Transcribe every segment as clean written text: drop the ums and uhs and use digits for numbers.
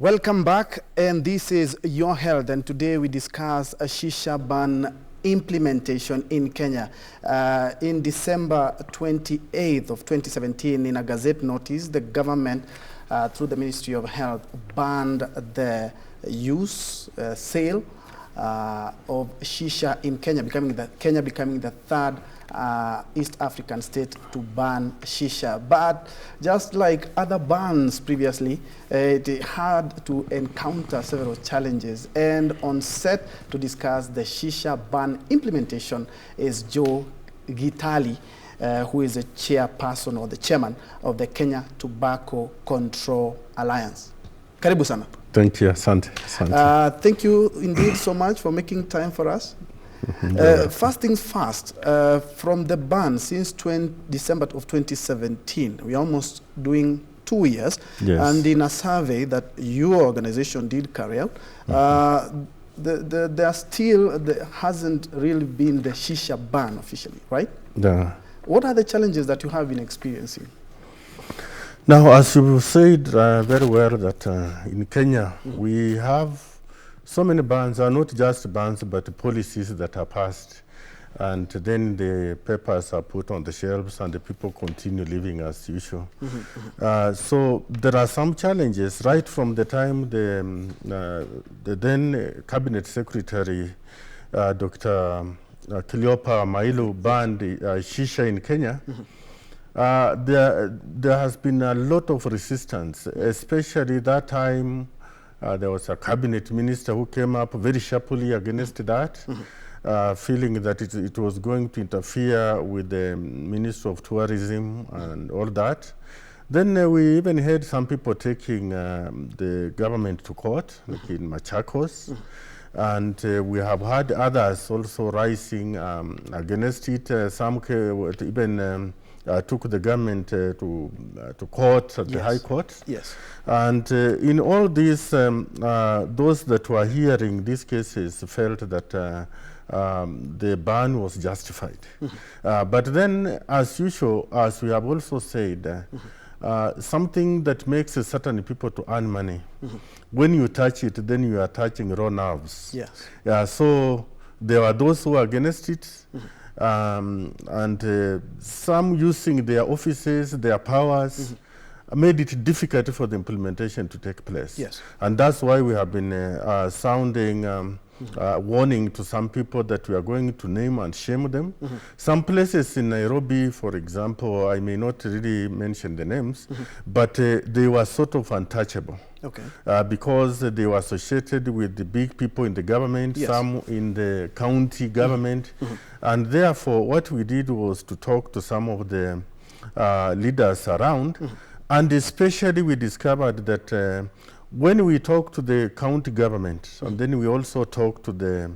Welcome back, and this is Your Health, and today we discuss a shisha ban implementation in Kenya. In December 28th of 2017, in a Gazette notice, the government, through the Ministry of Health, banned the use, sale of shisha in Kenya, becoming the third East African state to ban shisha. But just like other bans previously, it had to encounter several challenges. And on set to discuss the shisha ban implementation is Njue Kitali, who is the chairperson or the chairman of the Kenya Tobacco Control Alliance. Karibu sana. Thank you, Asante. Thank you indeed so much for making time for us. First things first, from the ban since December of 2017, we're almost doing 2 years. Yes. And in a survey that your organization did carry out, there hasn't really been the shisha ban officially, right? Yeah. What are the challenges that you have been experiencing? Now, as you said very well, that in Kenya we have so many bans, not just bans, but policies that are passed. And then the papers are put on the shelves and the people continue living as usual. So there are some challenges right from the time the then Cabinet Secretary, Dr. Cleopa Mailu, banned shisha in Kenya. There has been a lot of resistance, especially that time. There was a cabinet minister who came up very sharply against that, feeling that it was going to interfere with the Minister of Tourism and all that. Then we even had some people taking the government to court, like in Machakos. And we have had others also rising against it. Some even took the government to court, at the High Court. Yes. And in all these, those that were hearing these cases felt that the ban was justified. But then, as usual, as we have also said, something that makes certain people to earn money, when you touch it, then you are touching raw nerves. Yes. So there are those who are against it, and some using their offices, their powers, made it difficult for the implementation to take place. Yes. And that's why we have been sounding warning to some people that we are going to name and shame them. Some places in Nairobi, for example, I may not really mention the names, but they were sort of untouchable. Okay. Because they were associated with the big people in the government, Yes. some in the county government. And therefore, what we did was to talk to some of the leaders around. And especially we discovered that when we talk to the county government, and then we also talk to the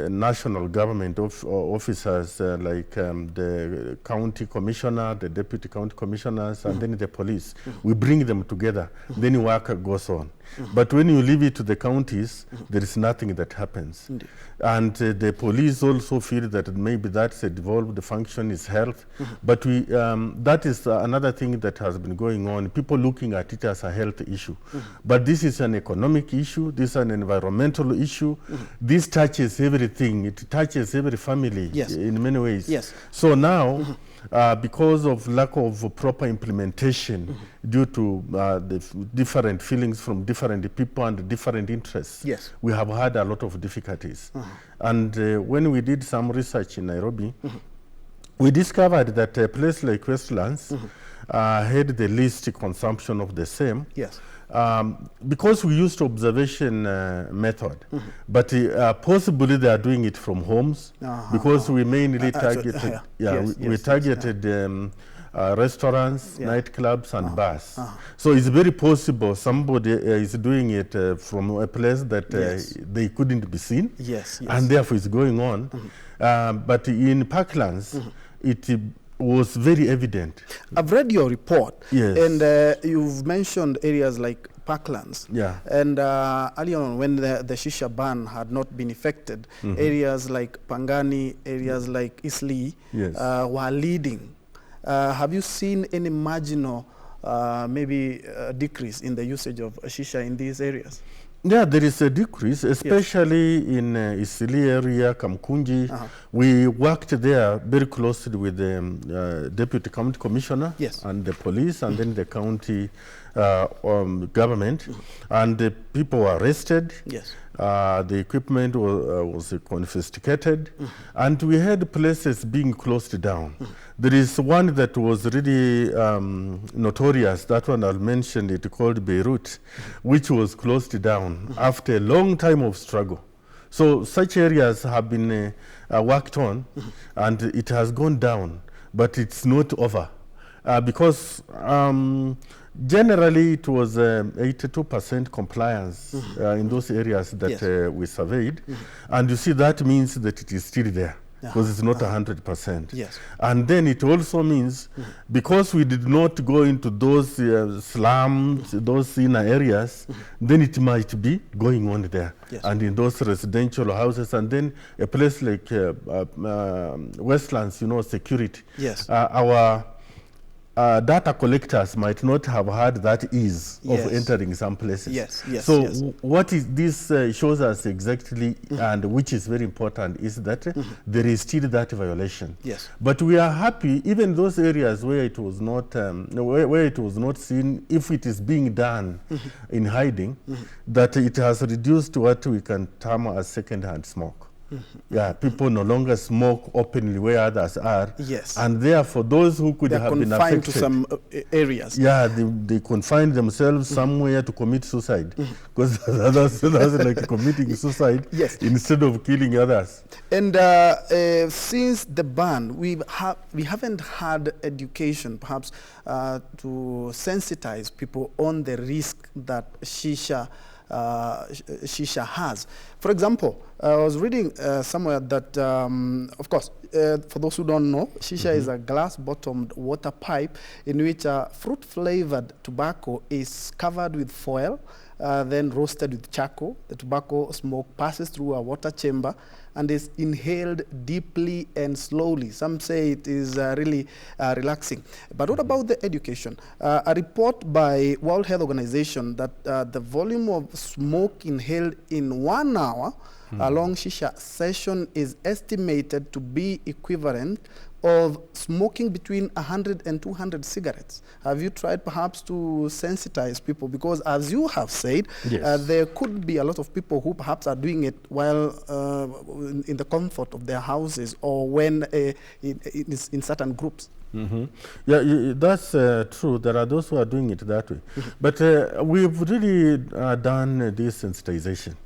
national government officers, like the county commissioner, the deputy county commissioners, and then the police. We bring them together, then work goes on. But when you leave it to the counties, there is nothing that happens. Indeed. And the police also feel that maybe that's a devolved function, is health. But we, that is another thing that has been going on, people looking at it as a health issue. But this is an economic issue, this is an environmental issue. This touches everything, it touches every family. Yes. In many ways. Yes. So now, because of lack of proper implementation, due to the different feelings from different people and different interests, Yes. we have had a lot of difficulties. And when we did some research in Nairobi, we discovered that a place like Westlands had the least consumption of the same. Yes. Because we used observation method, but possibly they are doing it from homes, because we mainly targeted, we targeted restaurants, nightclubs, and bars. So it's very possible somebody is doing it from a place that they couldn't be seen, and therefore it's going on. But in Parklands, it was very evident. I've read your report, yes, and you've mentioned areas like Parklands. Yeah. And earlier on, when the shisha ban had not been effected, areas like Pangani, areas like Isli yes, were leading. Have you seen any marginal maybe a decrease in the usage of shisha in these areas? Yeah, there is a decrease, especially in Isili area, Kamkunji. We worked there very closely with the Deputy County Commissioner and the police and then the county government. And the people were arrested. The equipment was confiscated. And we had places being closed down. There is one that was really notorious, that one I'll mention it, called Beirut, which was closed down after a long time of struggle. So such areas have been worked on, and it has gone down, but it's not over. Because generally it was 82% compliance in those areas that we surveyed. And you see, that means that it is still there. Because it's not 100%. And then it also means, because we did not go into those slums, those inner areas, then it might be going on there. And in those residential houses, and then a place like Westlands, you know, security. Our data collectors might not have had that ease of entering some places. So what is this shows us exactly, and which is very important, is that there is still that violation. But we are happy, even those areas where it was not where it was not seen, if it is being done in hiding, that it has reduced to what we can term as second-hand smoke. People no longer smoke openly where others are. And therefore, those who could have been affected to some areas. They confine themselves somewhere to commit suicide. Because that's like committing suicide instead of killing others. And since the ban, we haven't had education, perhaps, to sensitize people on the risk that shisha has. For example, I was reading somewhere that, of course, for those who don't know, shisha is a glass-bottomed water pipe in which fruit-flavored tobacco is covered with foil, then roasted with charcoal. The tobacco smoke passes through a water chamber and is inhaled deeply and slowly. Some say it is really relaxing. But what about the education? A report by World Health Organization that the volume of smoke inhaled in 1 hour a long shisha session is estimated to be equivalent of smoking between 100 and 200 cigarettes. Have you tried perhaps to sensitize people? Because as you have said, there could be a lot of people who perhaps are doing it while in the comfort of their houses or when in certain groups. That's true. There are those who are doing it that way. But we've really done this sensitization,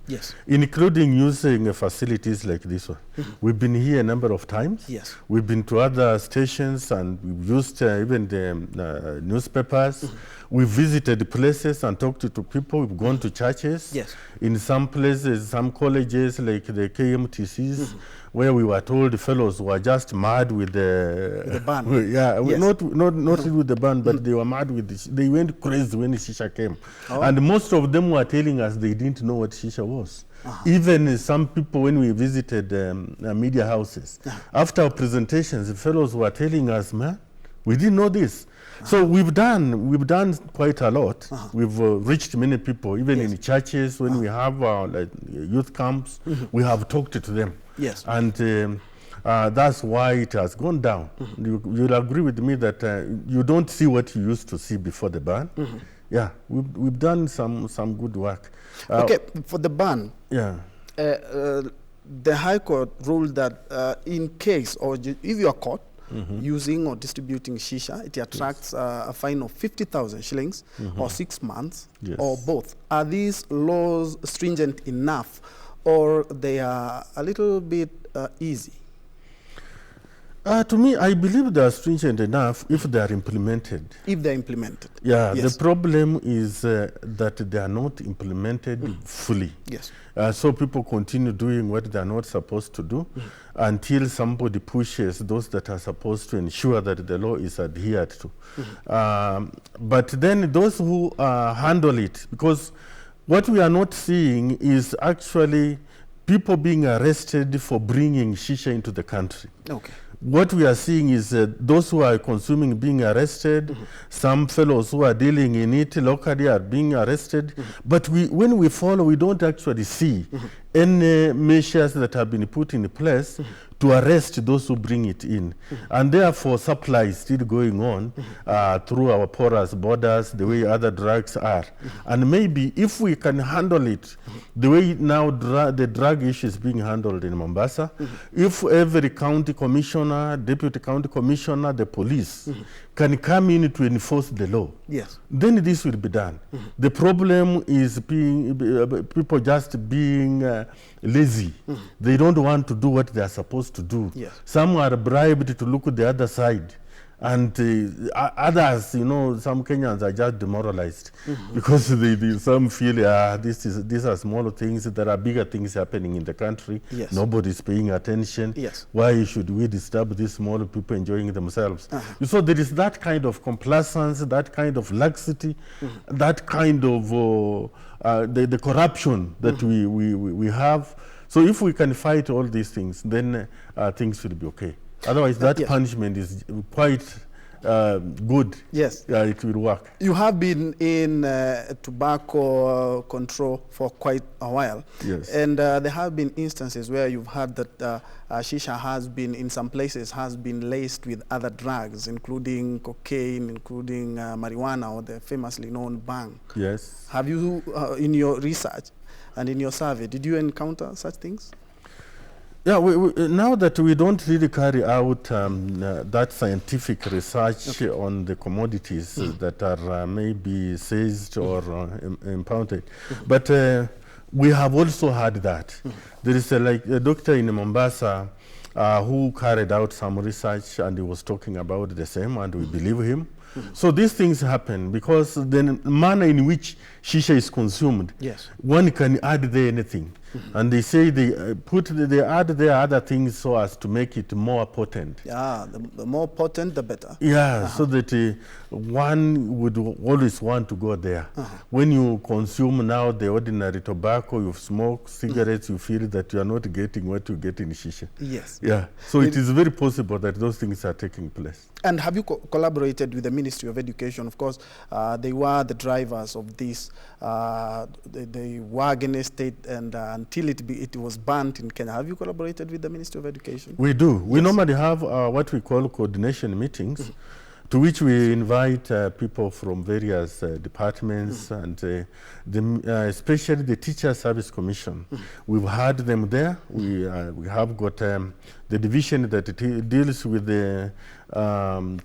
including using facilities like this one. We've been here a number of times. We've been to other stations, and we've used even the newspapers. We've visited places and talked to people. We've gone to churches. In some places, some colleges like the KMTCs, where we were told the fellows were just mad with the ban. Not really with the ban, but they were mad with this. They went crazy when shisha came. And most of them were telling us they didn't know what shisha was. Even some people, when we visited media houses, after our presentations, the fellows were telling us, man, we didn't know this. So we've done quite a lot. We've reached many people, even in churches. When we have like youth camps, we have talked to them. And that's why it has gone down. You'll agree with me that you don't see what you used to see before the ban. We've done some good work. Okay, for the ban, the High Court ruled that in case, or if you are caught using or distributing shisha, it attracts a fine of 50,000 shillings or 6 months or both. Are these laws stringent enough, or they are a little bit easy? To me, I believe they are stringent enough if they are implemented. If they are implemented. The problem is that they are not implemented fully. So people continue doing what they are not supposed to do until somebody pushes those that are supposed to ensure that the law is adhered to. But then those who handle it, because what we are not seeing is actually people being arrested for bringing shisha into the country. what we are seeing is those who are consuming being arrested, some fellows who are dealing in it locally are being arrested, but when we follow, we don't actually see any measures that have been put in place to arrest those who bring it in. And therefore, supply is still going on through our porous borders, the way other drugs are. And maybe if we can handle it the way now the drug issue is being handled in Mombasa, if every county commissioner, deputy county commissioner, the police can come in to enforce the law, then this will be done. The problem is people just being lazy. They don't want to do what they are supposed to do. Some are bribed to look at the other side. And others, some Kenyans are just demoralized because some feel these are small things. There are bigger things happening in the country. Nobody's paying attention. Why should we disturb these small people enjoying themselves? So there is that kind of complacence, that kind of laxity, that kind of the corruption that we have. So if we can fight all these things, then things will be okay. Otherwise, that punishment is quite good. It will work. You have been in tobacco control for quite a while. And there have been instances where you've heard that shisha has been, in some places, has been laced with other drugs, including cocaine, including marijuana, or the famously known bang. Have you, in your research and in your survey, did you encounter such things? Yeah, now that we don't really carry out that scientific research on the commodities that are maybe seized or impounded, but we have also had that. There is a doctor in Mombasa who carried out some research, and he was talking about the same, and we believe him. So these things happen because the manner in which shisha is consumed, one can add there anything. And they say they add there other things so as to make it more potent. The more potent, the better. So that one would always want to go there. When you consume now the ordinary tobacco, you smoke cigarettes, you feel that you are not getting what you get in shisha. So it is very possible that those things are taking place. And have you collaborated with the Ministry of Education? Of course, they were the drivers of this. They were against it, and until it was banned in Kenya. Have you collaborated with the Ministry of Education? We do. We normally have what we call coordination meetings, to which we invite people from various departments, and especially the Teacher Service Commission. We've had them there. We have got the division that deals with the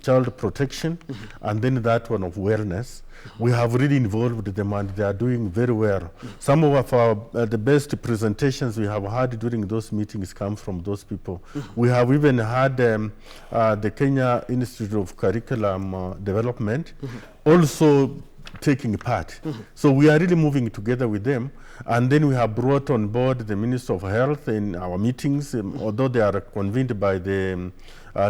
child protection, and then that one of wellness. We have really involved them, and they are doing very well. Some of our the best presentations we have had during those meetings come from those people. We have even had the Kenya Institute of Curriculum Development also taking part. So we are really moving together with them. And then we have brought on board the Minister of Health in our meetings, although they are convened by the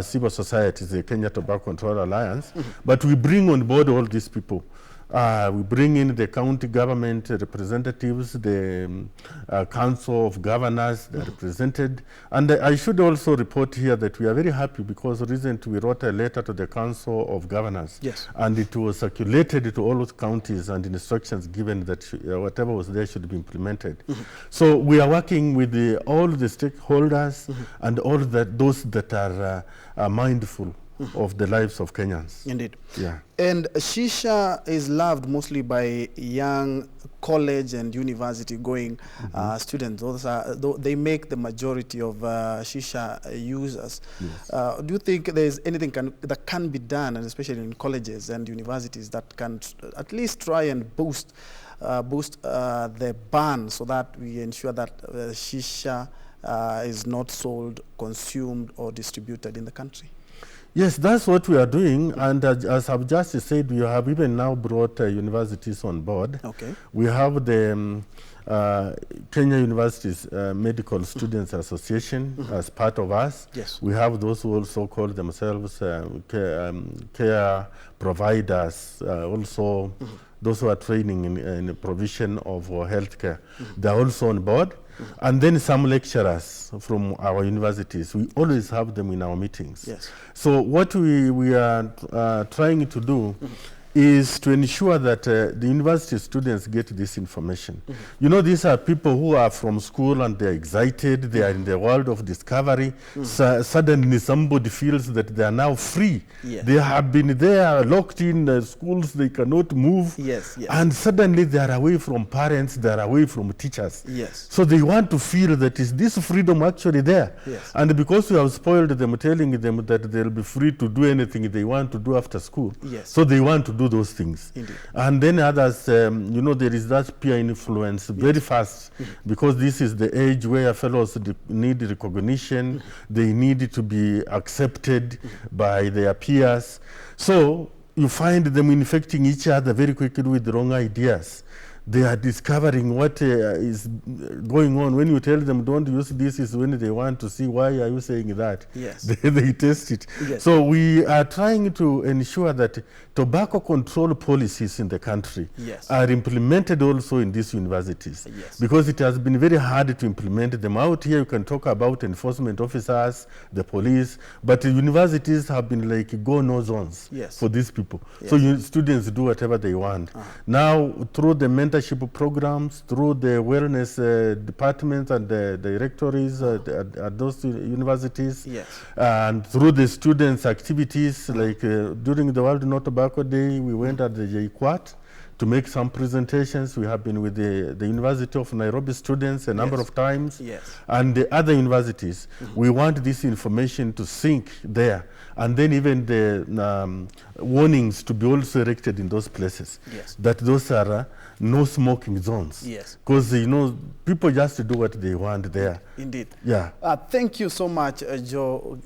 civil societies, the Kenya Tobacco Control Alliance. But we bring on board all these people. We bring in the county government representatives, the council of governors, they're represented. And I should also report here that we are very happy because recently we wrote a letter to the council of governors. And it was circulated to all those counties, and instructions given that whatever was there should be implemented. So we are working with all the stakeholders and all those that are mindful of the lives of Kenyans. Indeed. And shisha is loved mostly by young college and university going students. They make the majority of shisha users. Do you think there's anything that can be done, and especially in colleges and universities, that can at least try and boost the ban so that we ensure that shisha is not sold, consumed, or distributed in the country? Yes, that's what we are doing, and as I've just said, we have even now brought universities on board. We have the Kenya Universities Medical Students Association as part of us. We have those who also call themselves care providers, also those who are training in the provision of healthcare. They're also on board. And then some lecturers from our universities, we always have them in our meetings. Yes. So what we are trying to do is to ensure that the university students get this information. You know, these are people who are from school and they're excited, they are in the world of discovery. Suddenly somebody feels that they are now free. Yeah. They have been there locked in schools, they cannot move. Yes, yes. And suddenly they are away from parents, they are away from teachers. Yes. So they want to feel that is this freedom actually there? Yes. And because we have spoiled them, telling them that they'll be free to do anything they want to do after school. Yes. So they want to do those things. Indeed. And then others, you know, there is that peer influence very fast, because this is the age where fellows need recognition, they need to be accepted by their peers. So you find them infecting each other very quickly with the wrong ideas. They are discovering what is going on. When you tell them don't use this, is when they want to see why are you saying that. Yes. They test it. Yes. So we are trying to ensure that tobacco control policies in the country Yes. are implemented also in these universities. Yes. Because it has been very hard to implement them. Out here you can talk about enforcement officers, the police, but the universities have been like go-no zones Yes. for these people. Yes. So students do whatever they want. Now through the mentorship programs, through the wellness departments and the directories at those universities, Yes. and through the students' activities, like during the World No Tobacco Day, we went at the JKUAT to make some presentations. We have been with the University of Nairobi students a number of times, Yes. and the other universities. We want this information to sink there, and then even the warnings to be also erected in those places. Yes. That those are no smoking zones. Yes. Because, you know, people just do what they want there. Indeed. Yeah. Thank you so much, Joe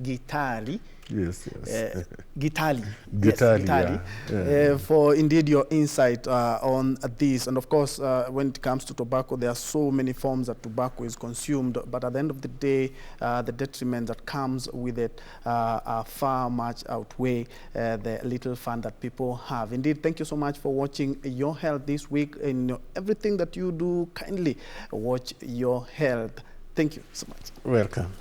Kitali. Yes, yes. Kitali. Kitali, Yes, yeah. for indeed your insight on this. And of course, when it comes to tobacco, there are so many forms that tobacco is consumed, but at the end of the day, the detriment that comes with it are far much outweigh the little fun that people have. Indeed, thank you so much for watching Your Health this week. In everything that you do, kindly watch Your Health. Thank you so much. Welcome.